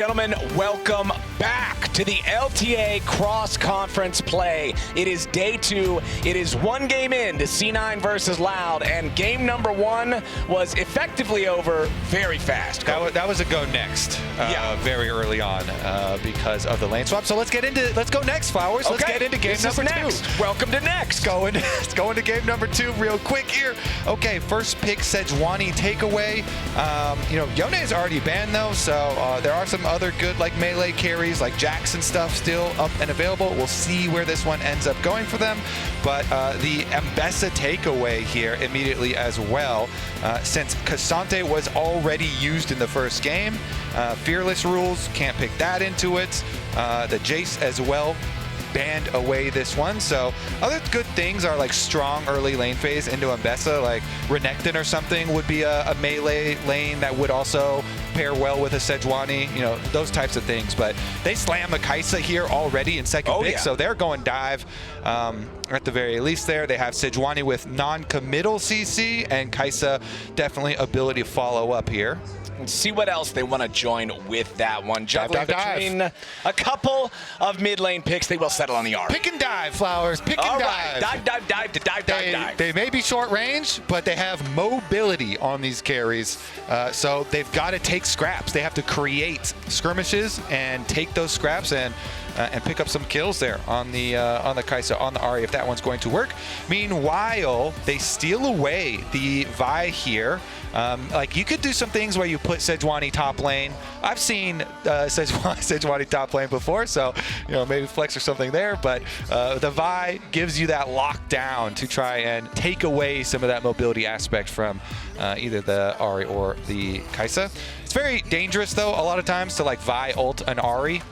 Gentlemen, welcome back to the LTA cross-conference play. It is day 2. It is one game in to C9 versus Loud, and game number 1 was effectively over very fast. That was a go next very early on because of the lane swap. So let's go next, Flowers. Okay. Let's get into game number 2. Welcome to next. Let's go into game number 2 real quick here. Okay, first pick Sejuani takeaway. Yone is already banned though, so there are some other good like melee carries like Jackson stuff still up and available. We'll see where this one ends up going for them. But the Ambessa takeaway here immediately as well, since Cassante was already used in the first game. Fearless rules, can't pick that into it. The Jace as well banned away this one. So other good things are like strong early lane phase into Ambessa, like Renekton or something would be a melee lane that would also pair well with a Sejuani, those types of things. But they slam a Kaisa here already in second pick, so they're going dive at the very least there. They have Sejuani with non-committal CC and Kaisa definitely ability to follow up here. Let's see what else they want to join with that one. Juggling between a couple of mid lane picks, they will settle on the AHRI. Pick and dive, Flowers. Pick and dive. Dive. They may be short range, but they have mobility on these carries. So they've got to take scraps. They have to create skirmishes and take those scraps and pick up some kills there on the Kaisa, on the AHRI, if that one's going to work. Meanwhile, they steal away the Vi here. Like you could do some things where you put Sejuani top lane. I've seen Sejuani top lane before, so maybe flex or something there. But the Vi gives you that lockdown to try and take away some of that mobility aspect from either the AHRI or the Kaisa. It's very dangerous though a lot of times to like Vi ult an AHRI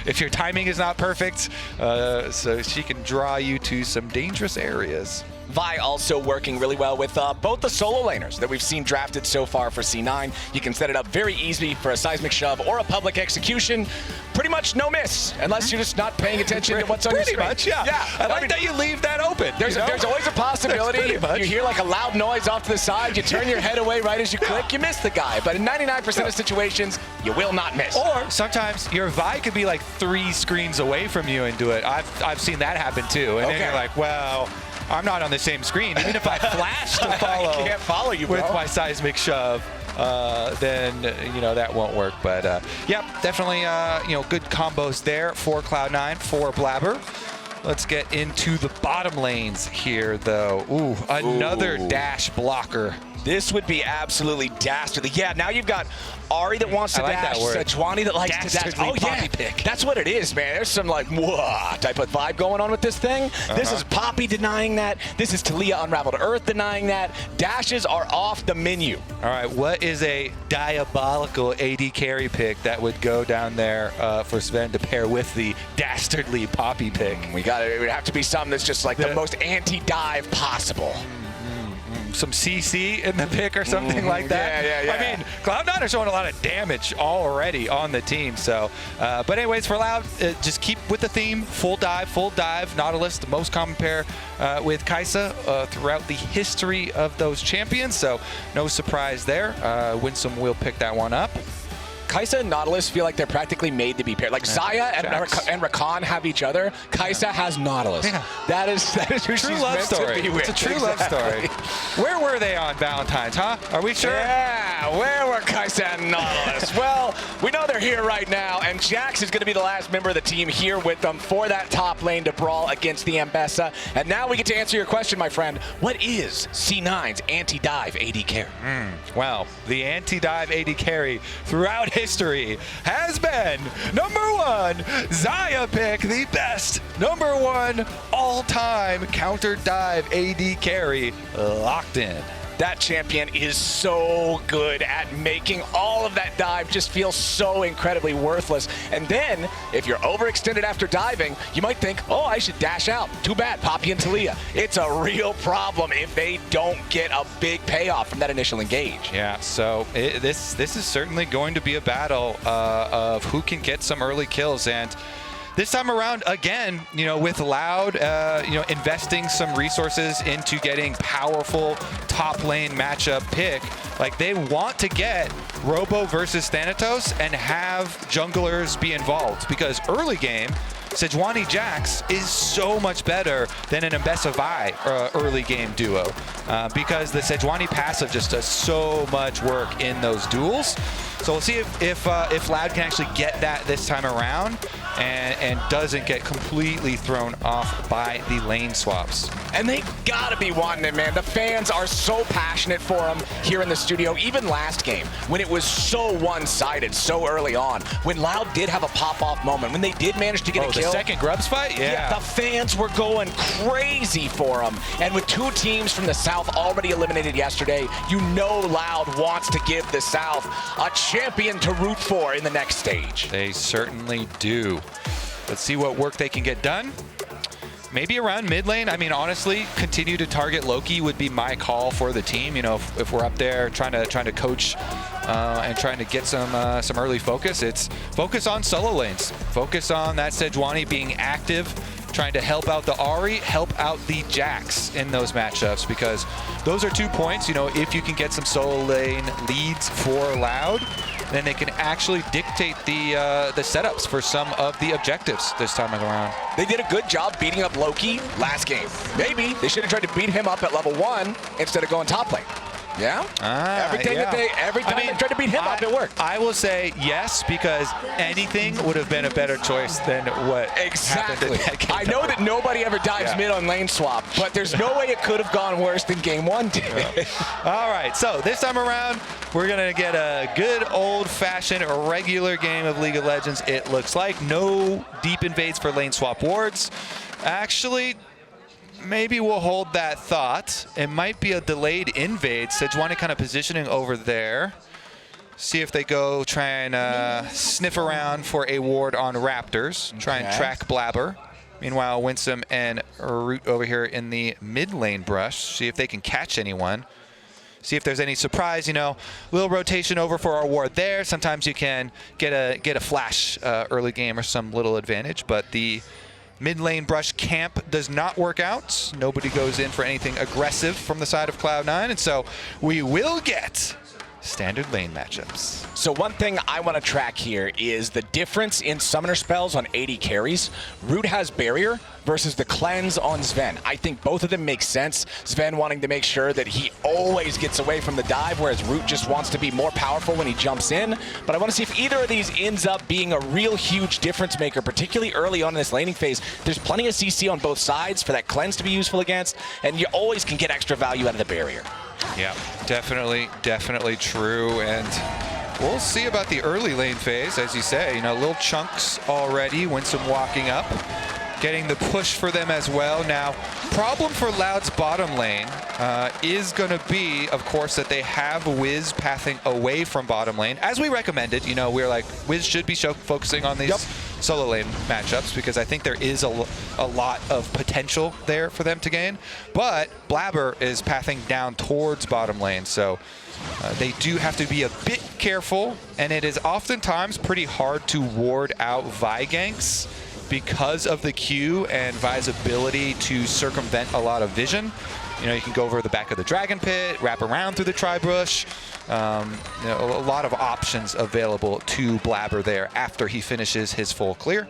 if your timing is not perfect, so she can draw you to some dangerous areas. Vi also working really well with both the solo laners that we've seen drafted so far for C9. You can set it up very easy for a seismic shove or a public execution. Pretty much no miss, unless you're just not paying attention to what's on your screen. Pretty much, yeah. I like that you leave that open. There's always a possibility. You hear like a loud noise off to the side, you turn your head away right as you click, you miss the guy. But in 99% of situations, you will not miss. Or sometimes your Vi could be like 3 screens away from you and do it. I've seen that happen too. And then you're like, well, I'm not on the same screen. Even if I flash to follow, I can't follow you, bro. With my seismic shove, then that won't work. But yeah, definitely good combos there for Cloud9, for Blaber. Let's get into the bottom lanes here, though. Ooh, another dash blocker. This would be absolutely dastardly. Yeah, now you've got AHRI that wants to dash, Sejuani that likes to dash. Oh, yeah. Pick. That's what it is, man. There's some like, whoa, type of vibe going on with this thing. This is Poppy denying that. This is Taliyah Unraveled Earth denying that. Dashes are off the menu. All right, what is a diabolical AD carry pick that would go down there for Zven to pair with the dastardly Poppy pick? It would have to be something that's just like the most anti-dive possible. Some CC in the pick or something like that. Yeah. I mean, Cloud9 are showing a lot of damage already on the team. So, but anyways, for Loud, just keep with the theme. Full dive. Nautilus, the most common pair with Kaisa throughout the history of those champions. So, no surprise there. Winsome will pick that one up. Kaisa and Nautilus feel like they're practically made to be paired. Like Xayah and Rakan have each other. Kaisa has Nautilus. Yeah. That is who she's meant to be with. It's a true love story. Where were they on Valentine's, huh? Are we sure? Yeah, where were Kaisa and Nautilus? Well, we know they're here right now, and Jax is going to be the last member of the team here with them for that top lane to brawl against the Ambessa. And now we get to answer your question, my friend. What is C9's anti-dive AD carry? Well, the anti-dive AD carry throughout history has been #1 Xayah pick, the best #1 all-time counter dive AD carry locked in. That champion is so good at making all of that dive just feel so incredibly worthless. And then, if you're overextended after diving, you might think, oh, I should dash out. Too bad, Poppy and Taliyah. It's a real problem if they don't get a big payoff from that initial engage. Yeah, so this is certainly going to be a battle of who can get some early kills. And this time around, again, you know, with Loud, you know, investing some resources into getting powerful top lane matchup pick, like they want to get Robo versus Thanatos and have junglers be involved, because early game, Sejuani Jax is so much better than an Ambessa Vi early game duo, because the Sejuani passive just does so much work in those duels. So we'll see if Loud can actually get that this time around and doesn't get completely thrown off by the lane swaps. And they gotta be wanting it, man. The fans are so passionate for him here in the studio. Even last game, when it was so one-sided so early on, when Loud did have a pop-off moment, when they did manage to get a kill. The second Grubs fight? Yeah. The fans were going crazy for him. And with two teams from the South already eliminated yesterday, you know Loud wants to give the South a champion to root for in the next stage. They certainly do. Let's see what work they can get done. Maybe around mid lane. I mean, honestly, continue to target Loki would be my call for the team. You know, if we're up there trying to coach and trying to get some early focus, it's focus on solo lanes. Focus on that Sejuani being active, trying to help out the AHRI, help out the Jax in those matchups, because those are 2 points. You know, if you can get some solo lane leads for Loud, then they can actually dictate the setups for some of the objectives this time around. They did a good job beating up Loki last game. Maybe they should have tried to beat him up at level 1 instead of going top lane. Yeah? Every time they tried to beat him up, it worked. I will say yes, because anything would have been a better choice than what happened. I know that nobody ever dives mid on lane swap, but there's no way it could have gone worse than game 1 did. All right, so this time around, we're going to get a good old-fashioned regular game of League of Legends, it looks like. No deep invades for lane swap wards. Actually, maybe we'll hold that thought. It might be a delayed invade. Sejuani kind of positioning over there. See if they go try and sniff around for a ward on Raptors. Try and track Blaber. Meanwhile, Winsome and Root over here in the mid lane brush. See if they can catch anyone. See if there's any surprise, you know, little rotation over for our ward there. Sometimes you can get a flash early game or some little advantage, but the mid lane brush camp does not work out. Nobody goes in for anything aggressive from the side of Cloud9, and so we will get standard lane matchups. So one thing I want to track here is the difference in summoner spells on AD carries. Root has barrier versus the cleanse on Zven. I think both of them make sense. Zven wanting to make sure that he always gets away from the dive, whereas Root just wants to be more powerful when he jumps in. But I want to see if either of these ends up being a real huge difference maker, particularly early on in this laning phase. There's plenty of CC on both sides for that cleanse to be useful against, and you always can get extra value out of the barrier. Yeah, definitely true, and we'll see about the early lane phase, as you say. You know, little chunks already. Winsome walking up, getting the push for them as well. Now, problem for Loud's bottom lane is going to be, of course, that they have Wiz pathing away from bottom lane. As we recommended, you know, we're like, Wiz should be focusing on these solo lane matchups, because I think there is a lot of potential there for them to gain. But Blaber is pathing down towards bottom lane, so they do have to be a bit careful, and it is oftentimes pretty hard to ward out Vi ganks because of the Q and Vi's ability to circumvent a lot of vision. You know, you can go over the back of the Dragon Pit, wrap around through the Tri-Brush. You know, a lot of options available to Blaber there after he finishes his full clear.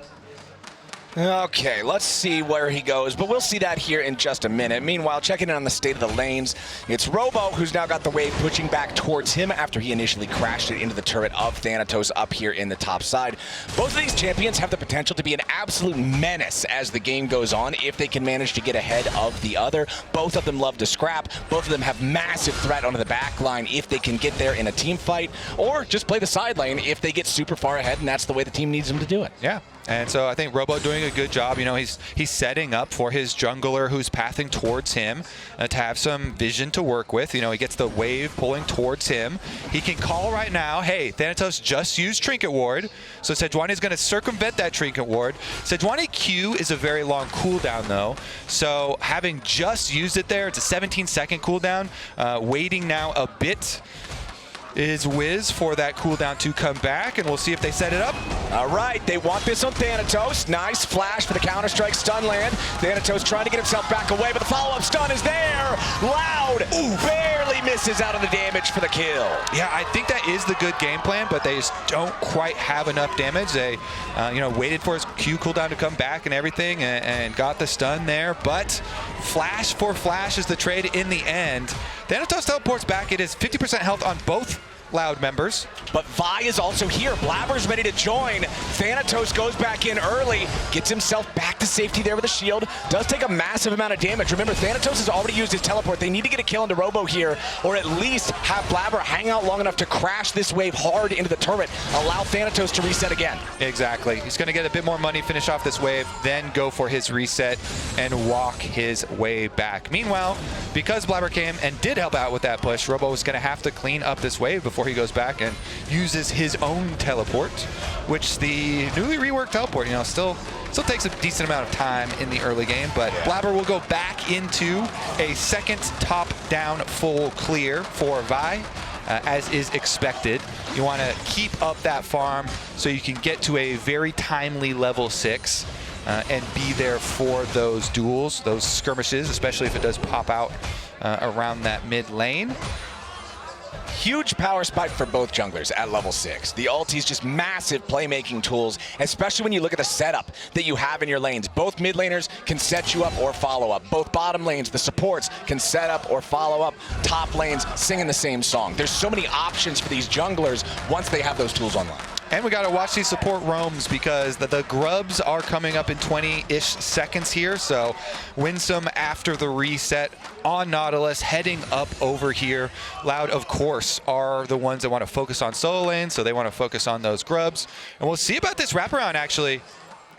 Okay, let's see where he goes, but we'll see that here in just a minute. Meanwhile, checking in on the state of the lanes, it's Robo who's now got the wave pushing back towards him after he initially crashed it into the turret of Thanatos up here in the top side. Both of these champions have the potential to be an absolute menace as the game goes on if they can manage to get ahead of the other. Both of them love to scrap. Both of them have massive threat onto the back line if they can get there in a team fight, or just play the side lane if they get super far ahead, and that's the way the team needs them to do it. Yeah. And so I think Robo doing a good job. You know, he's setting up for his jungler who's pathing towards him to have some vision to work with. You know, he gets the wave pulling towards him. He can call right now, hey, Thanatos just used Trinket Ward. So Sejuani is going to circumvent that Trinket Ward. Sejuani Q is a very long cooldown, though. So having just used it there, it's a 17-second cooldown. Waiting now a bit is Wiz for that cooldown to come back, and we'll see if they set it up. All right, they want this on Thanatos. Nice flash for the Counter-Strike stun land. Thanatos trying to get himself back away, but the follow-up stun is there. Loud barely misses out on the damage for the kill. Yeah, I think that is the good game plan, but they just don't quite have enough damage. They, waited for his Q cooldown to come back and everything, and got the stun there, but flash for flash is the trade in the end. Thanatos teleports back. It is 50% health on both Loud members. But Vi is also here. Blaber's ready to join. Thanatos goes back in early, gets himself back to safety there with a shield. Does take a massive amount of damage. Remember, Thanatos has already used his teleport. They need to get a kill into Robo here, or at least have Blaber hang out long enough to crash this wave hard into the turret. Allow Thanatos to reset again. Exactly. He's going to get a bit more money, finish off this wave, then go for his reset and walk his way back. Meanwhile, because Blaber came and did help out with that push, Robo is going to have to clean up this wave before he goes back and uses his own teleport, which the newly reworked teleport, still takes a decent amount of time in the early game, but Blaber will go back into a second top-down full clear for Vi, as is expected. You want to keep up that farm so you can get to a very timely level 6 and be there for those duels, those skirmishes, especially if it does pop out around that mid lane. Huge power spike for both junglers at level 6. The ulti's just massive playmaking tools, especially when you look at the setup that you have in your lanes. Both mid laners can set you up or follow up. Both bottom lanes, the supports, can set up or follow up. Top lanes singing the same song. There's so many options for these junglers once they have those tools online. And we got to watch these support roams because the grubs are coming up in 20-ish seconds here. So Winsome after the reset on Nautilus, heading up over here. Loud, of course, are the ones that want to focus on solo lanes, so they want to focus on those grubs. And we'll see about this wraparound, actually,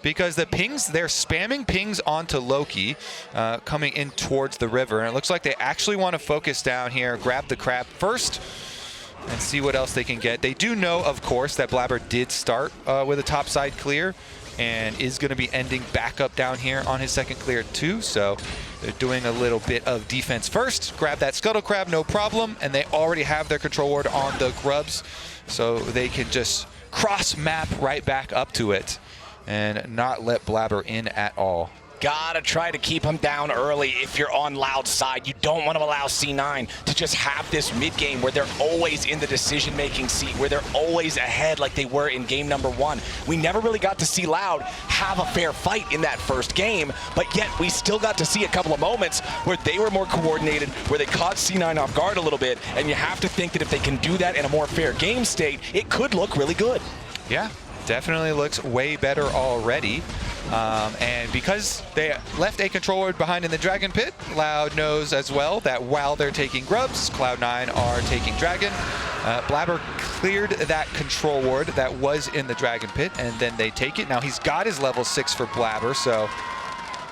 because the pings, they're spamming pings onto Loki coming in towards the river. And it looks like they actually want to focus down here, grab the crab first, and see what else they can get. They do know, of course, that Blaber did start with a top side clear and is going to be ending back up down here on his second clear too. So they're doing a little bit of defense first. Grab that scuttle crab, no problem. And they already have their control ward on the grubs, so they can just cross map right back up to it and not let Blaber in at all. Gotta try to keep him down early if you're on Loud's side. You don't want to allow C9 to just have this mid-game where they're always in the decision-making seat, where they're always ahead like they were in game number 1. We never really got to see Loud have a fair fight in that first game, but yet we still got to see a couple of moments where they were more coordinated, where they caught C9 off guard a little bit, and you have to think that if they can do that in a more fair game state, it could look really good. Yeah, definitely looks way better already. And because they left a control ward behind in the Dragon Pit, Loud knows as well that while they're taking grubs, Cloud9 are taking Dragon. Blaber cleared that control ward that was in the Dragon Pit, and then they take it. Now he's got his level 6 for Blaber, so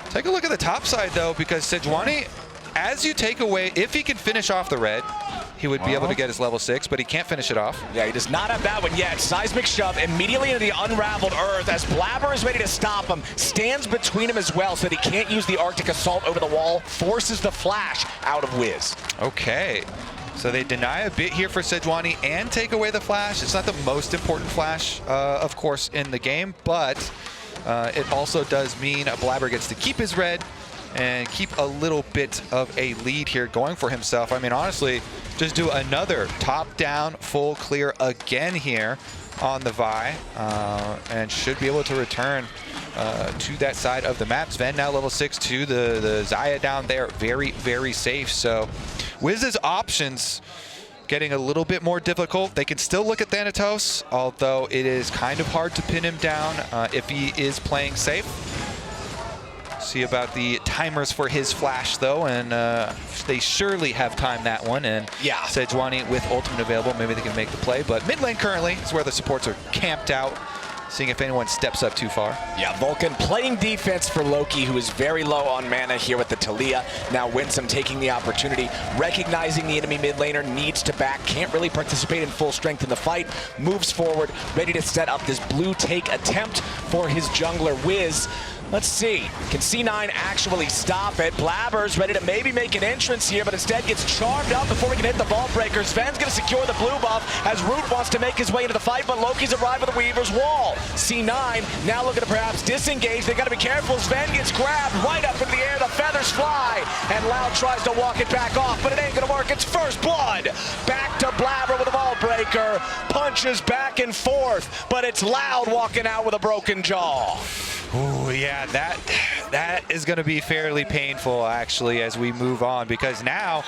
take a look at the top side though, because Sejuani, as you take away, if he can finish off the red, he would be able to get his level 6, but he can't finish it off. Yeah, he does not have that one yet. Seismic shove immediately into the unraveled earth as Blaber is ready to stop him. Stands between him as well so that he can't use the Arctic Assault over the wall. Forces the flash out of Wiz. Okay. So they deny a bit here for Sejuani and take away the flash. It's not the most important flash, of course, in the game, but it also does mean Blaber gets to keep his red and keep a little bit of a lead here going for himself. I mean, honestly, just do another top-down full clear again here on the Vi, and should be able to return to that side of the map. Zven now level 6 too. The Xayah down there, very, very safe. So Wiz's options getting a little bit more difficult. They can still look at Thanatos, although it is kind of hard to pin him down if he is playing safe. See about the timers for his flash though, and they surely have timed that one, and yeah, Sejuani with ultimate available, maybe they can make the play, but mid lane currently is where the supports are camped out, seeing if anyone steps up too far. Yeah, Vulcan playing defense for Loki, who is very low on mana here with the Taliyah. Now Winsome taking the opportunity, recognizing the enemy mid laner needs to back, can't really participate in full strength in the fight, moves forward, ready to set up this blue take attempt for his jungler Wiz. Let's see. Can C9 actually stop it? Blaber's ready to maybe make an entrance here, but instead gets charmed up before we can hit the vault breaker. Zven's going to secure the blue buff as Root wants to make his way into the fight, but Loki's arrived with the Weaver's Wall. C9 now looking to perhaps disengage. They got to be careful. Zven gets grabbed right up in the air. The feathers fly, and Loud tries to walk it back off, but it ain't going to work. It's first blood. Back to Blaber with a vault breaker. Punches back and forth, but it's Loud walking out with a broken jaw. Ooh, yeah, that is going to be fairly painful, actually, as we move on, because now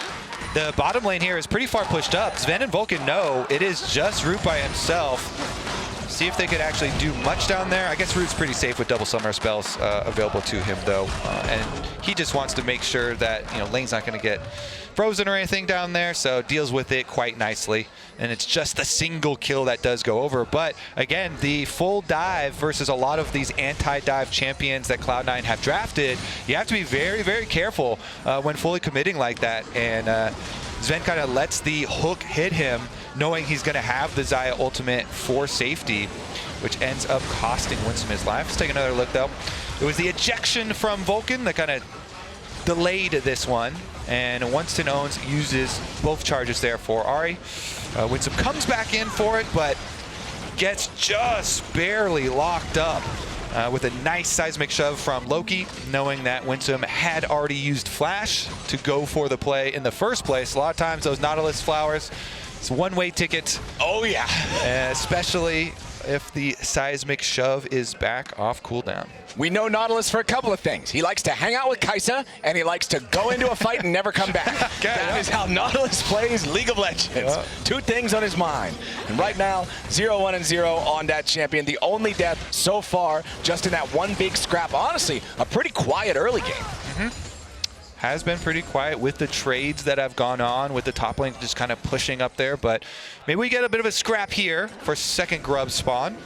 the bottom lane here is pretty far pushed up. Zven and Vulcan know it is just Root by himself. See if they could actually do much down there. I guess Root's pretty safe with double summoner spells available to him, though, and he just wants to make sure that lane's not going to get frozen or anything down there, so deals with it quite nicely. And it's just the single kill that does go over. But again, the full dive versus a lot of these anti-dive champions that Cloud9 have drafted, you have to be very, very careful when fully committing like that. And Zven kind of lets the hook hit him, knowing he's going to have the Xayah ultimate for safety, which ends up costing Winsome his life. Let's take another look, though. It was the ejection from Vulcan that kind of delayed this one, and once tinowns uses both charges there for AHRI. Winsome comes back in for it, but gets just barely locked up with a nice seismic shove from Loki, knowing that Winsome had already used Flash to go for the play in the first place. A lot of times those Nautilus flowers, it's a one-way ticket. Oh yeah. Especially if the seismic shove is back off cooldown. We know Nautilus for a couple of things. He likes to hang out with Kaisa, and he likes to go into a fight and never come back. That is how Nautilus plays League of Legends. Two things on his mind. And right now, 0-1-0 on that champion. The only death so far, just in that one big scrap. Honestly, a pretty quiet early game. Has been pretty quiet with the trades that have gone on, with the top lane just kind of pushing up there, but maybe we get a bit of a scrap here for second grub spawn.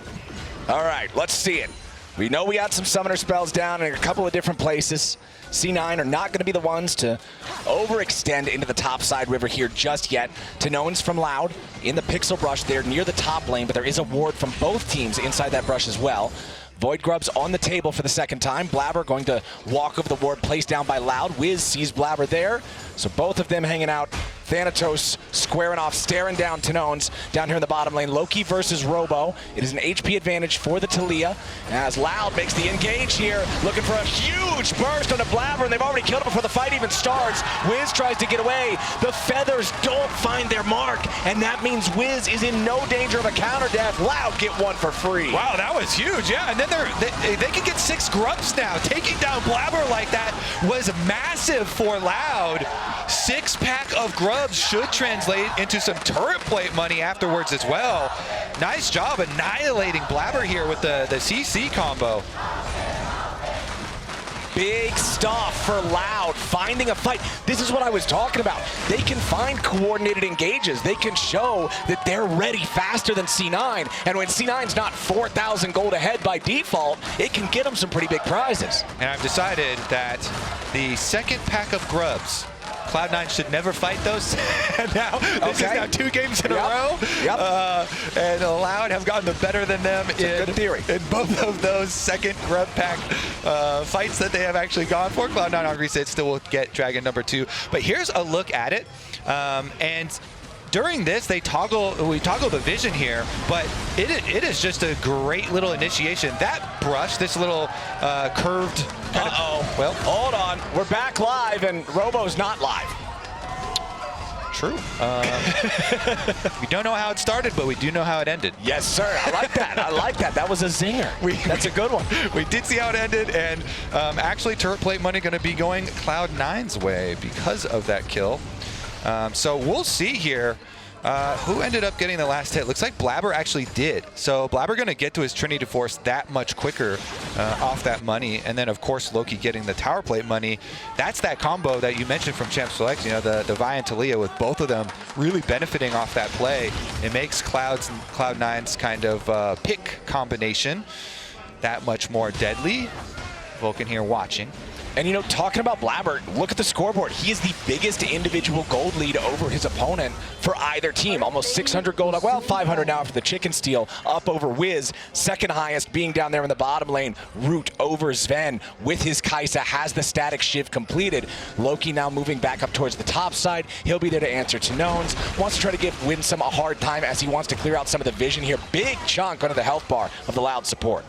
All right, let's see it. We know we got some summoner spells down in a couple of different places. C9 are not going to be the ones to overextend into the top side river here just yet. tinowns from Loud in the pixel brush there near the top lane, but there is a ward from both teams inside that brush as well. Void Grub's on the table for the second time. Blaber going to walk over the ward placed down by Loud. Wiz sees Blaber there, so both of them hanging out. Thanatos squaring off, staring down tinowns down here in the bottom lane. Loki versus Robo. It is an HP advantage for the Taliyah as Loud makes the engage here, looking for a huge burst on the Blaber, and they've already killed him before the fight even starts. Wiz tries to get away. The feathers don't find their mark, and that means Wiz is in no danger of a counter death. Loud get one for free. Wow, that was huge, yeah. And then they can get 6 grubs now. Taking down Blaber like that was massive for Loud. 6-pack of grubs should translate into some turret plate money afterwards as well. Nice job annihilating Blaber here with the CC combo. Big stuff for Loud, finding a fight. This is what I was talking about. They can find coordinated engages. They can show that they're ready faster than C9. And when C9's not 4,000 gold ahead by default, it can get them some pretty big prizes. And I've decided that the second pack of grubs, Cloud9 should never fight those. Now, this is now 2 games in a row. And Loud have gotten the better than them in both of those second grub pack fights that they have actually gone for. Cloud9 on reset still will get Dragon number 2. But here's a look at it. And during this, we toggle the vision here, but it is just a great little initiation. That brush, this little curved kind of, well, hold on. We're back live, and Robo's not live. True. We don't know how it started, but we do know how it ended. Yes, sir. I like that. I like that. That was a zinger. That's a good one. We did see how it ended, and actually turret plate money going to be going Cloud9's way because of that kill. So we'll see here who ended up getting the last hit. Looks like Blaber actually did. So Blaber going to get to his Trinity Force that much quicker off that money. And then, of course, Loki getting the tower plate money. That's that combo that you mentioned from Champ Select, the Xayah and Taliyah, with both of them really benefiting off that play. It makes Cloud9's kind of pick combination that much more deadly. Vulcan here watching. And, you know, talking about Blaber, look at the scoreboard. He is the biggest individual gold lead over his opponent for either team. Almost 600 gold, well, 500 now for the chicken steal, up over Wiz. Second highest being down there in the bottom lane. Root over Zven with his Kaisa has the static shiv completed. Loki now moving back up towards the top side. He'll be there to answer tinowns. Wants to try to give Winsome a hard time as he wants to clear out some of the vision here. Big chunk under the health bar of the Loud support.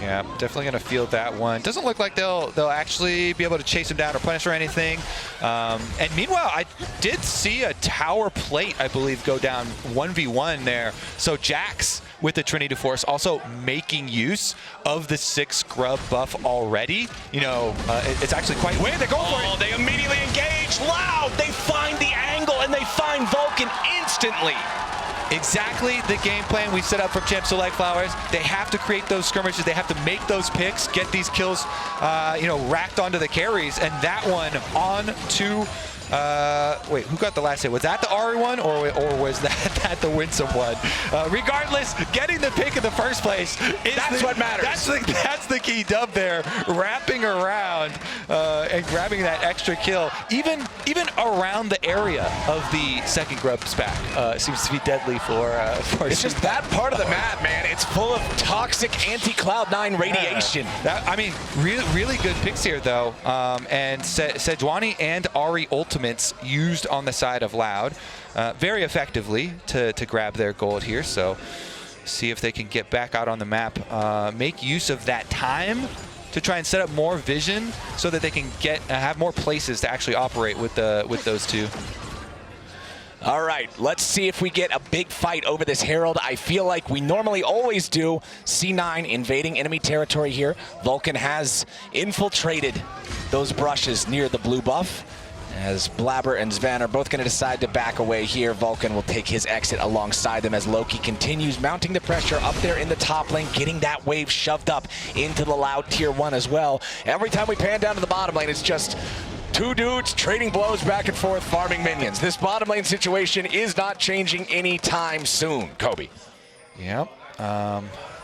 Yeah, definitely going to field that one. Doesn't look like they'll actually be able to chase him down or punish or anything. And meanwhile, I did see a tower plate, I believe, go down 1v1 there. So Jax with the Trinity Force also making use of the 6 scrub buff already. You know, it's actually quite... Wait, they're going for it! They immediately engage. Loud! They find the angle and they find Vulcan instantly. Exactly the game plan we set up from Champ Select Flowers. They have to create those skirmishes. They have to make those picks, get these kills, you know, racked onto the carries. And that one on to, wait, who got the last hit? Was that the AHRI one or was that the Winsome one? Regardless, getting the pick in the first place that's what matters. That's the key dub there. Wrapping around and grabbing that extra kill, even around the area of the second grub SPAC. Seems to be deadly for it's just that part of the map, man. It's full of toxic anti-Cloud9 radiation. I mean, really good picks here, though. And Sejuani and AHRI ultimates used on the side of Loud very effectively to grab their gold here. So see if they can get back out on the map, make use of that time to try and set up more vision so that they can get have more places to actually operate with those two. All right, let's see if we get a big fight over this Herald. I feel like we normally always do. C9 invading enemy territory here. Vulcan has infiltrated those brushes near the blue buff. As Blaber and Zven are both going to decide to back away here. Vulcan will take his exit alongside them as Loki continues mounting the pressure up there in the top lane, getting that wave shoved up into the Loud tier 1 as well. Every time we pan down to the bottom lane, it's just two dudes trading blows back and forth, farming minions. This bottom lane situation is not changing anytime soon, Kobe. Yep.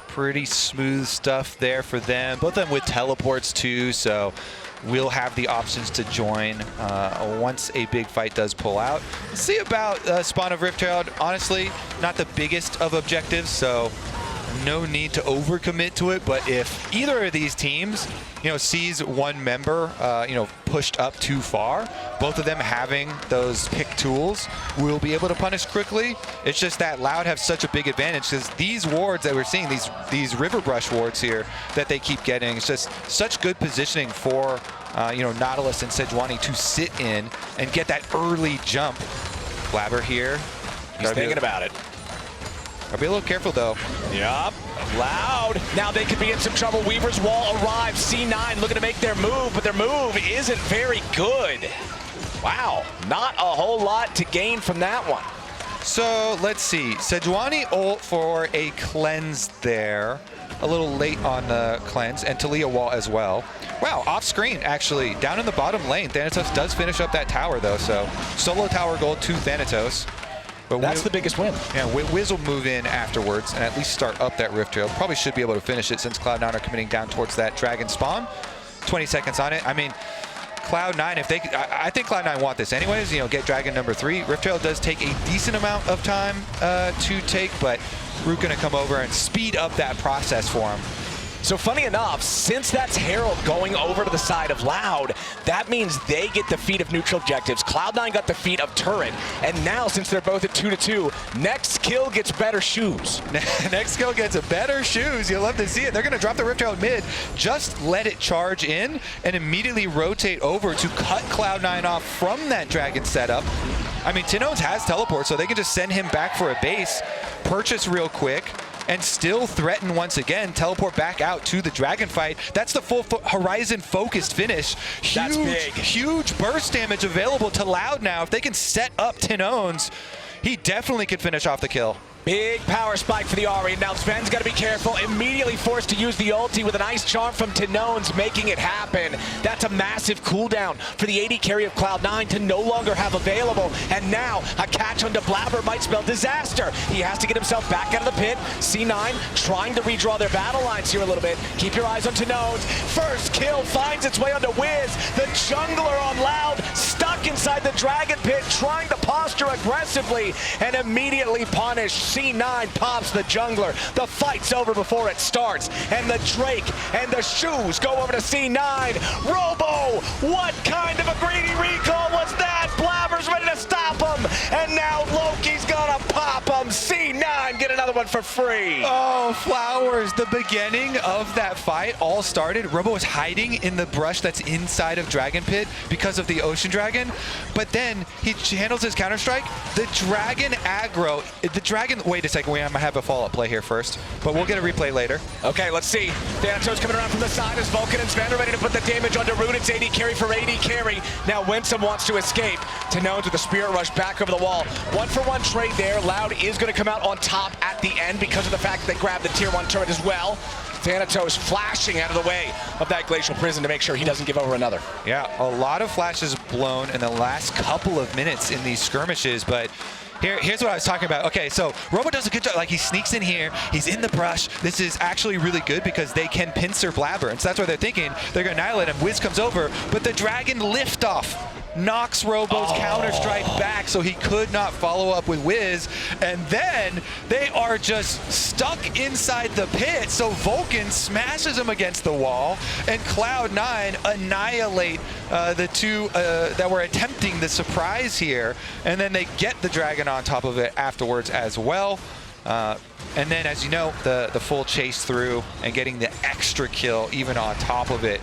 Pretty smooth stuff there for them. Both of them with teleports too, so we'll have the options to join once a big fight does pull out. Let's see about Spawn of Rift Herald. Honestly, not the biggest of objectives, so no need to overcommit to it. But if either of these teams, you know, sees one member, you know, pushed up too far, both of them having those pick tools will be able to punish quickly. It's just that Loud have such a big advantage because these wards that we're seeing, these river brush wards here that they keep getting, it's just such good positioning for you know, Nautilus and Sejuani to sit in and get that early jump. Blaber here. He's thinking about it. I'll be a little careful though. Yup. Loud. Now they could be in some trouble. Weaver's Wall arrives. C9 looking to make their move, but their move isn't very good. Wow. Not a whole lot to gain from that one. So let's see. Sejuani ult for a cleanse there. A little late on the cleanse, and Taliyah wall as well. Wow, off screen actually. Down in the bottom lane. Thanatos does finish up that tower though, so solo tower gold to Thanatos. But that's the biggest win. Yeah, Wiz will move in afterwards and at least start up that Rift Trail. Probably should be able to finish it since Cloud9 are committing down towards that Dragon spawn. 20 seconds on it. I mean, Cloud9, if they, I think Cloud9 want this anyways, you know, get Dragon number 3. Rift Trail does take a decent amount of time to take, but Root gonna come over and speed up that process for him. So funny enough, since that's Herald going over to the side of Loud, that means they get the feat of neutral objectives. Cloud9 got the feat of turret. And now, since they're both at 2-2, next kill gets better shoes. Next kill gets a better shoes. You'll love to see it. They're going to drop the Rift Trail mid, just let it charge in, and immediately rotate over to cut Cloud9 off from that Dragon setup. I mean, tinowns has teleport, so they can just send him back for a base, purchase real quick, and still threaten once again, teleport back out to the Dragon fight. That's the full Horizon-focused finish. That's big. Huge burst damage available to Loud now. If they can set up tinowns, he definitely could finish off the kill. Big power spike for the AHRI. Now Zven's got to be careful. Immediately forced to use the ulti with a nice charm from tinowns, making it happen. That's a massive cooldown for the AD carry of Cloud9 to no longer have available. And now a catch onto Blaber might spell disaster. He has to get himself back out of the pit. C9 trying to redraw their battle lines here a little bit. Keep your eyes on tinowns. First kill finds its way onto Wiz. The jungler on Loud, stuck inside the dragon pit, trying to posture aggressively and immediately punished. C9 pops the jungler. The fight's over before it starts. And the Drake and the shoes go over to C9. Robo, what kind of a greedy recall was that? Blaber's ready to stop him. And now Loki's gonna pop him. C9 get another one for free. Oh, Flowers, the beginning of that fight all started. Robo was hiding in the brush that's inside of Dragon Pit because of the Ocean Dragon. But then he handles his Counter-Strike. The Dragon aggro, the Dragon, wait a second, we might have a follow-up play here first, but we'll get a replay later. Okay, let's see. Thanatos coming around from the side as Vulcan and Zven are ready to put the damage onto Root. It's AD carry for AD carry. Now Winsome wants to escape. tinowns with a Spirit Rush back over the wall. 1-for-1 trade there. Loud is going to come out on top at the end because of the fact that they grabbed the tier 1 turret as well. Thanatos flashing out of the way of that Glacial Prison to make sure he doesn't give over another. Yeah, a lot of flashes blown in the last couple of minutes in these skirmishes, but here's what I was talking about. Okay, so Robo does a good job. Like, he sneaks in here. He's in the brush. This is actually really good because they can pincer Blaber. And so that's what they're thinking. They're going to annihilate him. Wiz comes over, but the Dragon liftoff knocks Robo's Counter-Strike back, so he could not follow up with Wiz. And then they are just stuck inside the pit, so Vulcan smashes him against the wall, and Cloud9 annihilate the two that were attempting the surprise here. And then they get the Dragon on top of it afterwards as well. And then, as you know, the full chase through and getting the extra kill even on top of it.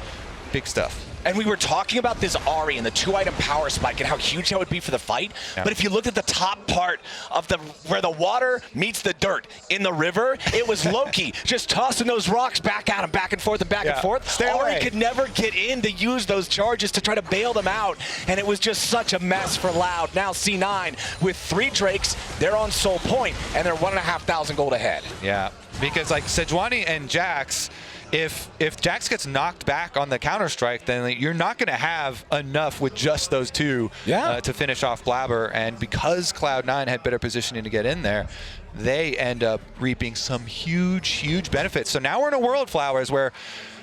Big stuff. And we were talking about this AHRI and the 2-item power spike and how huge that would be for the fight. Yeah. But if you looked at the top part of where the water meets the dirt in the river, it was Loki just tossing those rocks back at him, back and forth and back and forth. AHRI could never get in to use those charges to try to bail them out. And it was just such a mess for Loud. Now C9 with 3 Drakes, they're on Soul Point, and they're 1,500 gold ahead. Yeah, because like Sejuani and Jax, if Jax gets knocked back on the Counter-Strike, then you're not going to have enough with just those two to finish off Blaber. And because Cloud9 had better positioning to get in there, they end up reaping some huge, huge benefits. So now we're in a world, Flowers, where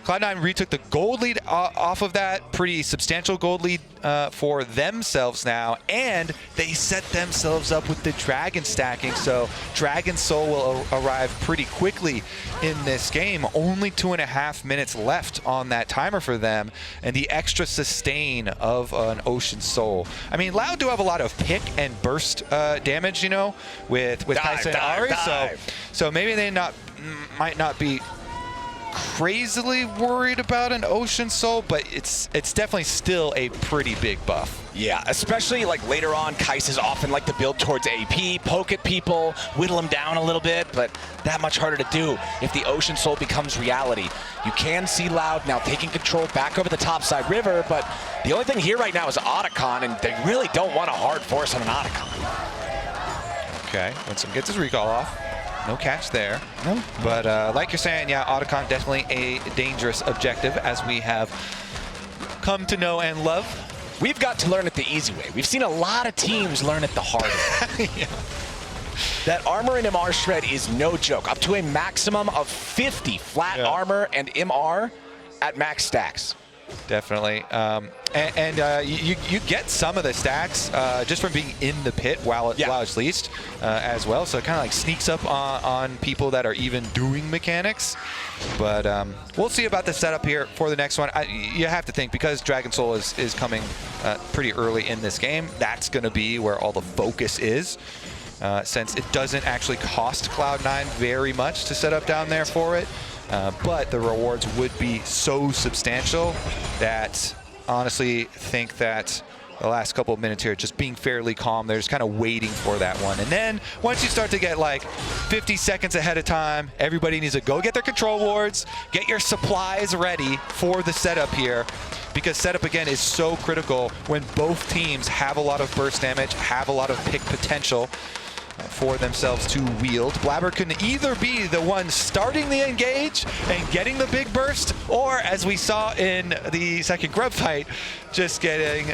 Cloud9 retook the gold lead off of that, pretty substantial gold lead for themselves now, and they set themselves up with the Dragon stacking, so Dragon Soul will arrive pretty quickly in this game. Only 2.5 minutes left on that timer for them, and the extra sustain of an Ocean Soul. I mean, Loud do have a lot of pick and burst damage, you know, with Kaisa and AHRI, so maybe they might not be crazily worried about an Ocean Soul, but it's definitely still a pretty big buff. Yeah, especially like later on, Kaisa's often like to build towards AP, poke at people, whittle them down a little bit, but that much harder to do if the Ocean Soul becomes reality. You can see Loud now taking control back over the topside river, but the only thing here right now is Otacon, and they really don't want a hard force on an Otacon. Okay, Winsome gets his recall off. No catch there. No. But like you're saying, yeah, Otacon definitely a dangerous objective, as we have come to know and love. We've got to learn it the easy way. We've seen a lot of teams learn it the hard way. Yeah. That armor and MR shred is no joke. Up to a maximum of 50 flat armor and MR at max stacks. Definitely. You get some of the stacks just from being in the pit while it's least as well. So it kind of like sneaks up on people that are even doing mechanics. But we'll see about the setup here for the next one. You have to think, because Dragon Soul is coming pretty early in this game, that's going to be where all the focus is. Since it doesn't actually cost Cloud9 very much to set up down there for it. But the rewards would be so substantial that honestly think that the last couple of minutes here, just being fairly calm, they're just kind of waiting for that one. And then once you start to get like 50 seconds ahead of time, everybody needs to go get their control wards, get your supplies ready for the setup here, because setup again is so critical when both teams have a lot of burst damage, have a lot of pick potential. for themselves to wield. Blaber can either be the one starting the engage and getting the big burst, or as we saw in the second grub fight, just getting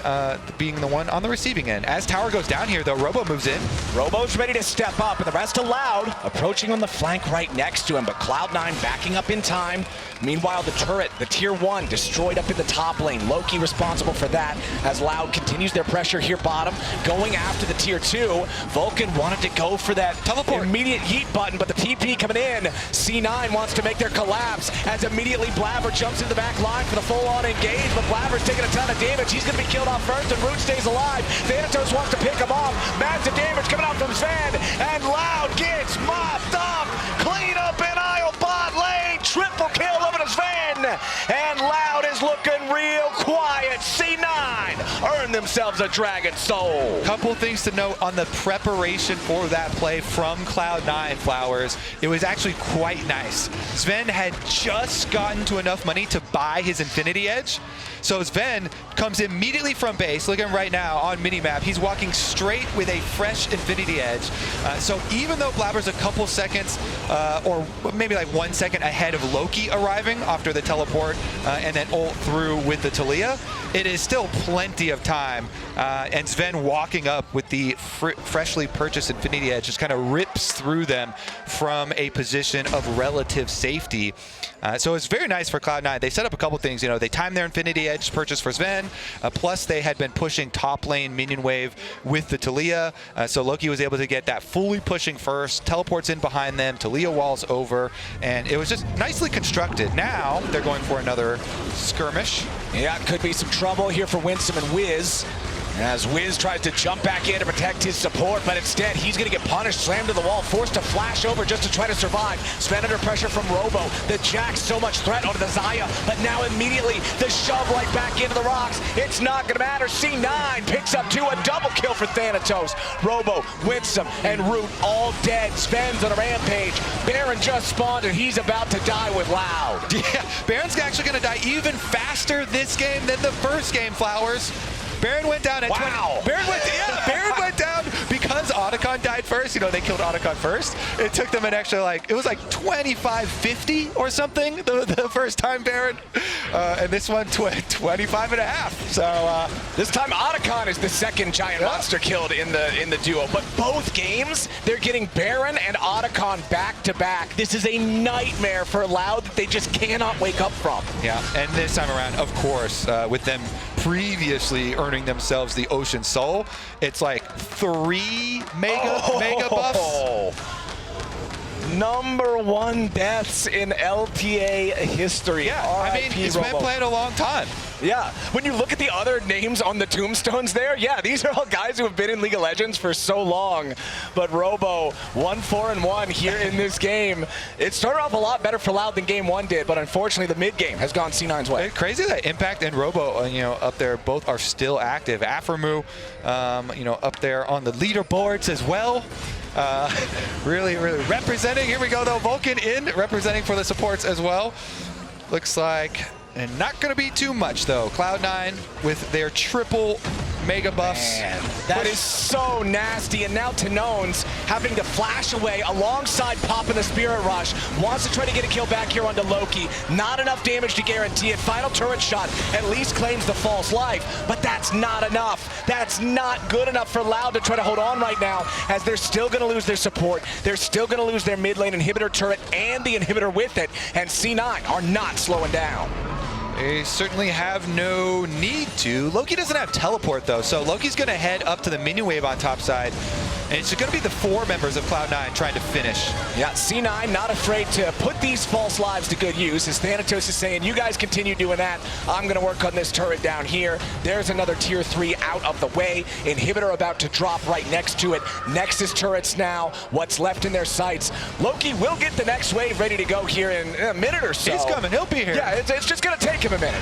being the one on the receiving end. As tower goes down here though, Robo moves in. Robo's ready to step up, and the rest of Loud approaching on the flank right next to him, but Cloud9 backing up in time. Meanwhile, the turret, the tier 1, destroyed up in the top lane. Loki responsible for that as Loud continues their pressure here bottom, going after the tier 2. Vulcan wanted to go for that teleport immediate yeet button, but the TP coming in. C9 wants to make their collapse as immediately Blaber jumps into the back line for the full-on engage, but Blaber's taking a ton of damage. He's going to be killed off first, and Root stays alive. Thanatos wants to pick him off. Massive damage coming out from Zven, and Loud gets mopped up. Clean up in aisle bot lane. Triple kill over to Zven, and Loud is looking real quiet. C9 earned themselves a Dragon Soul. Couple things to note on the preparation for that play from Cloud9, Flowers. It was actually quite nice. Zven had just gotten to enough money to buy his Infinity Edge. So Zven comes immediately from base. Look at him right now on minimap. He's walking straight with a fresh Infinity Edge. So even though Blaber's a couple seconds, or maybe like 1 second ahead of Loki arriving after the teleport and then ult through with the Taliyah, it is still plenty of time. And Zven walking up with the freshly purchased Infinity Edge just kind of rips through them from a position of relative safety. So it's very nice for Cloud9. They set up a couple things. You know, they timed their Infinity Edge purchase for Zven, plus they had been pushing top lane minion wave with the Taliyah. So Loki was able to get that fully pushing first, teleports in behind them, Taliyah walls over, and it was just nicely constructed. Now they're going for another skirmish. Yeah, could be some trouble here for Winsome and Wiz, as Wiz tries to jump back in to protect his support, but instead he's going to get punished, slammed to the wall, forced to flash over just to try to survive. Zven under pressure from Robo. The Jack's so much threat onto the Xayah, but now immediately the shove right back into the rocks. It's not going to matter. C9 picks up 2, a double kill for Thanatos. Robo, Winsome, and Root all dead. Zven's on a rampage. Baron just spawned and he's about to die with Loud. Yeah, Baron's actually going to die even faster this game than the first game, Flowers. Baron went down at 20. Baron went down because Otacon died first. You know, they killed Otacon first. It took them an extra, like, it was like 25-50 or something the first time Baron. And this one, 25 and a half. So this time Otacon is the second giant monster killed in the duo. But both games, they're getting Baron and Otacon back to back. This is a nightmare for Loud that they just cannot wake up from. Yeah, and this time around, of course, with them previously earning themselves the Ocean Soul, it's like 3 mega buffs. #1 deaths in LTA history. Yeah, I mean, he's been playing a long time. Yeah, when you look at the other names on the tombstones there, yeah, these are all guys who have been in League of Legends for so long. But Robo, 1-4-1 here in this game. It started off a lot better for Loud than Game 1 did, but unfortunately the mid game has gone C9's way. It's crazy that Impact and Robo, you know, up there, both are still active. AHRI, you know, up there on the leaderboards as well. Really representing. Here we go though, Vulcan in, representing for the supports as well. Looks like, and not going to be too much though. Cloud9 with their triple mega buffs. Man, that is so nasty. And now tinowns having to flash away alongside popping the Spirit Rush. Wants to try to get a kill back here onto Loki. Not enough damage to guarantee it. Final turret shot at least claims the false life, but that's not enough. That's not good enough for Loud to try to hold on right now, as they're still going to lose their support. They're still going to lose their mid lane inhibitor turret and the inhibitor with it, and C9 are not slowing down. They certainly have no need to. Loki doesn't have teleport though, so Loki's going to head up to the minion wave on top side. And it's going to be the 4 members of Cloud9 trying to finish. Yeah, C9 not afraid to put these false lives to good use, as Thanatos is saying, you guys continue doing that. I'm going to work on this turret down here. There's another tier 3 out of the way. Inhibitor about to drop right next to it. Nexus turrets now, what's left in their sights. Loki will get the next wave ready to go here in a minute or so. He's coming, he'll be here. Yeah, it's just going to take took him a minute.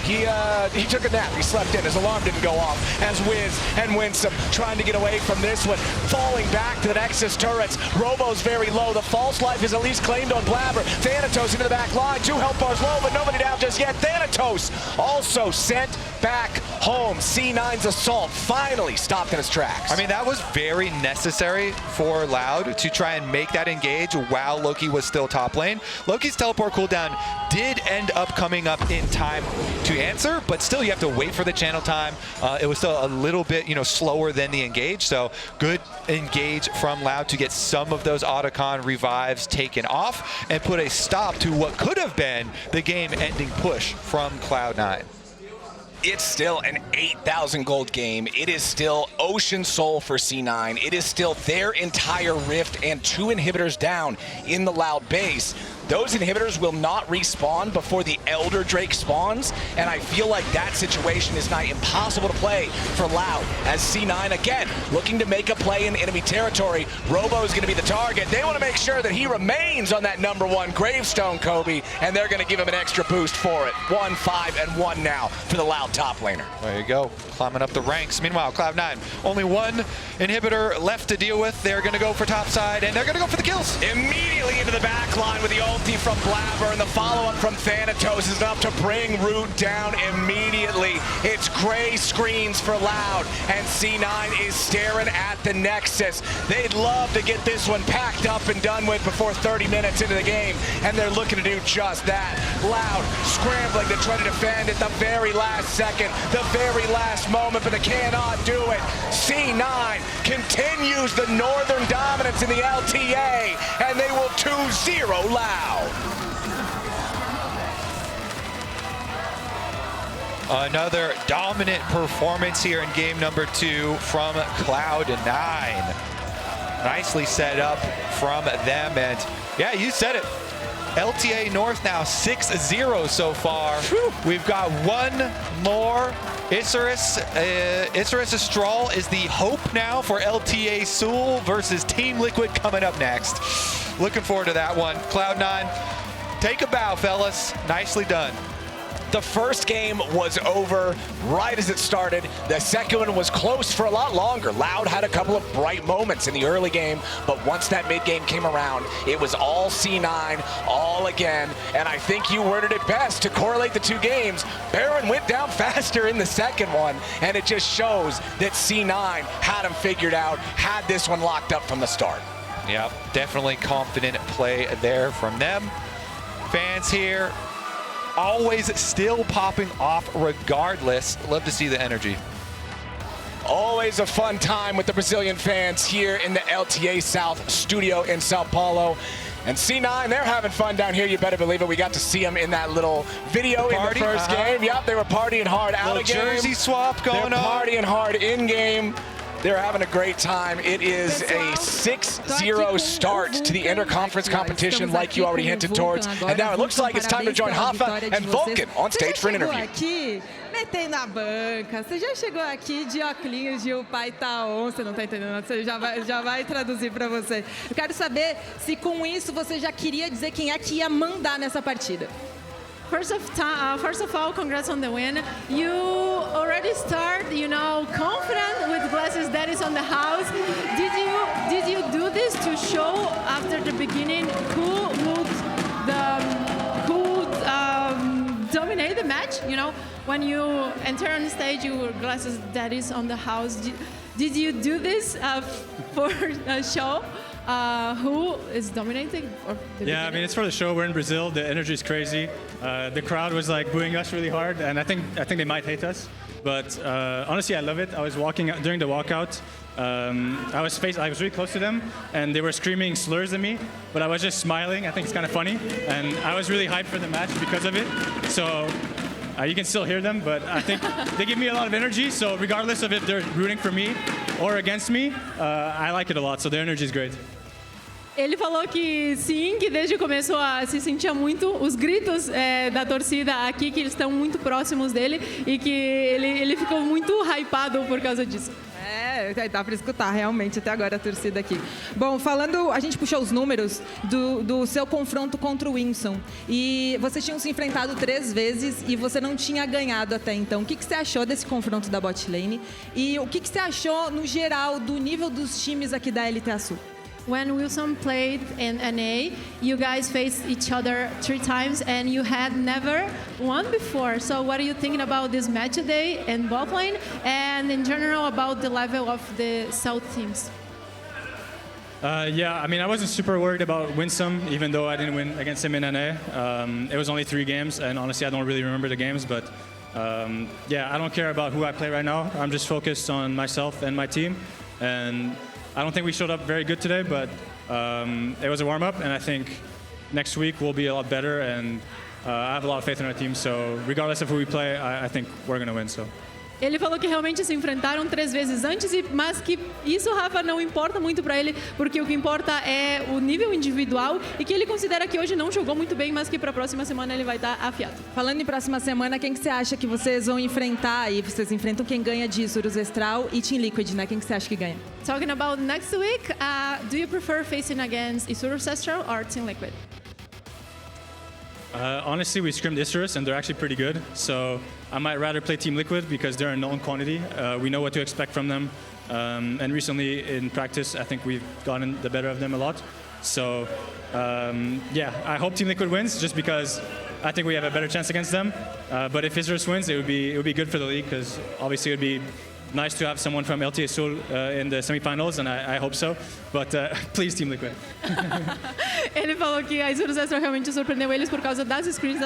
He took a nap. He slept in. His alarm didn't go off as Wiz and Winsome trying to get away from this one. Falling back to the Nexus turrets. Robo's very low. The false life is at least claimed on Blaber. Thanatos into the back line. 2 health bars low, but nobody down just yet. Thanatos also sent back home. C9's assault finally stopped in its tracks. I mean, that was very necessary for Loud to try and make that engage while Loki was still top lane. Loki's teleport cooldown did end up coming up in time to answer, but still you have to wait for the channel time. It was still a little bit, slower than the engage, so good engage from Loud to get some of those Otacon revives taken off and put a stop to what could have been the game-ending push from Cloud9. It's still an 8,000 gold game. It is still Ocean Soul for C9. It is still their entire Rift and 2 inhibitors down in the Loud base. Those inhibitors will not respawn before the Elder Drake spawns, and I feel like that situation is nigh impossible to play for Loud, as C9, again, looking to make a play in enemy territory. Robo is going to be the target. They want to make sure that he remains on that #1 gravestone, Kobe, and they're going to give him an extra boost for it. 1, 5, and 1 now for the Loud top laner. There you go, climbing up the ranks. Meanwhile, Cloud9, only 1 inhibitor left to deal with. They're going to go for top side, and they're going to go for the kills. Immediately into the back line with the ulti from Blaber, and the follow-up from Thanatos is enough to bring Root down immediately. It's gray screens for Loud, and C9 is staring at the Nexus. They'd love to get this one packed up and done with before 30 minutes into the game, and they're looking to do just that. Loud scrambling to try to defend at the very last second, the very last moment, but they cannot do it. C9 continues the northern dominance in the LTA, and they will 2-0 Loud. Another dominant performance here in game number 2 from Cloud9. Nicely set up from them, and yeah, you said it. LTA North now 6-0 so far. Whew. We've got 1 more. Isurus Astral is the hope now for LTA Seoul versus Team Liquid coming up next. Looking forward to that one. Cloud9, take a bow, fellas. Nicely done. The first game was over right as it started. The second one was close for a lot longer. Loud had a couple of bright moments in the early game, but once that mid game came around, it was all C9, all again. And I think you worded it best to correlate the 2 games. Baron went down faster in the second one, and it just shows that C9 had him figured out, had this one locked up from the start. Yep, definitely confident play there from them. Fans here, always still popping off regardless. Love to see the energy. Always a fun time with the Brazilian fans here in the LTA South studio in Sao Paulo. And C9, they're having fun down here. You better believe it. We got to see them in that little video in the first game. Yep, they were partying hard out of game. Jersey swap going on. They're partying hard in game. They're having a great time. It is a 6-0 start to the interconference competition, like you already hinted towards. And now it looks like it's time to join Rafa and Vulcan on stage for an interview. Metendo a banca, você já chegou aqui de óculos de o pai tá on, você não tá entendendo, você já vai traduzir para você. Eu quero saber se com isso você já queria dizer quem é que ia mandar nessa partida. First of all, congrats on the win. You already start, confident with glasses that is on the house. Did you do this to show after the beginning who would dominate the match? When you enter on stage, your glasses that is on the house. Did you do this for a show? Who is dominating? Yeah, I mean, it's for the show. We're in Brazil. The energy is crazy. The crowd was like booing us really hard, and I think they might hate us. But honestly, I love it. I was walking during the walkout. I was really close to them, and they were screaming slurs at me, but I was just smiling. I think it's kind of funny, and I was really hyped for the match because of it. So you can still hear them, but I think they give me a lot of energy. So regardless of if they're rooting for me or against me, I like it a lot. So their energy is great. Ele falou que sim, que desde o começo se sentia muito os gritos da torcida aqui, que eles estão muito próximos dele e que ele ficou muito hypado por causa disso. Dá para escutar realmente até agora a torcida aqui. Bom, a gente puxou os números do seu confronto contra o Winsome. E vocês tinham se enfrentado 3 vezes e você não tinha ganhado até então. O que você achou desse confronto da bot lane? E o que você achou, no geral, do nível dos times aqui da LTA Sul? When Winsome played in NA, you guys faced each other 3 times and you had never won before. So what are you thinking about this match today in bot lane and in general about the level of the South teams? Yeah, I mean, I wasn't super worried about Winsome, even though I didn't win against him in NA. It was only 3 games, and honestly, I don't really remember the games, but yeah, I don't care about who I play right now. I'm just focused on myself and my team, and I don't think we showed up very good today, but it was a warm-up, and I think next week we'll be a lot better, and I have a lot of faith in our team, so regardless of who we play, I think we're going to win. So. Ele falou que realmente se enfrentaram 3 vezes antes, mas que isso, Rafa, não importa muito para ele, porque o que importa é o nível individual e que ele considera que hoje não jogou muito bem, mas que para a próxima semana ele vai estar afiado. Falando em próxima semana, quem que você acha que vocês vão enfrentar? E vocês enfrentam quem ganha de Isurus Estral e Team Liquid, né? Quem que você acha que ganha? Talking about next week, do you prefer facing against Isurus Estral or Team Liquid? Honestly, we scrimmed Isurus, and they're actually pretty good. So I might rather play Team Liquid because they're a known quantity. We know what to expect from them. And recently in practice, I think we've gotten the better of them a lot. So yeah, I hope Team Liquid wins just because I think we have a better chance against them. But if Isurus wins, it would be good for the league because obviously it would be nice to have someone from LTA Seoul in the semifinals, and I hope so. But please, Team Liquid. Ele falou que a Isurus Estral realmente surpreendeu eles por causa das screens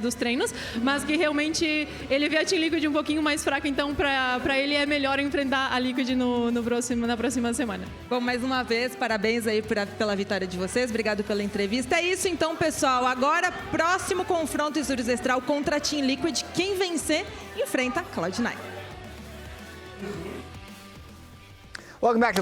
dos treinos, mas que realmente ele vê a Team Liquid um pouquinho mais fraca, então para ele é melhor enfrentar a Liquid na próxima semana. Bom, mais uma vez, parabéns aí pela vitória de vocês, obrigado pela entrevista. É isso então, pessoal. Agora, próximo confronto Isurus Estral contra a Team Liquid. Quem vencer, enfrenta Cloud9. Welcome back to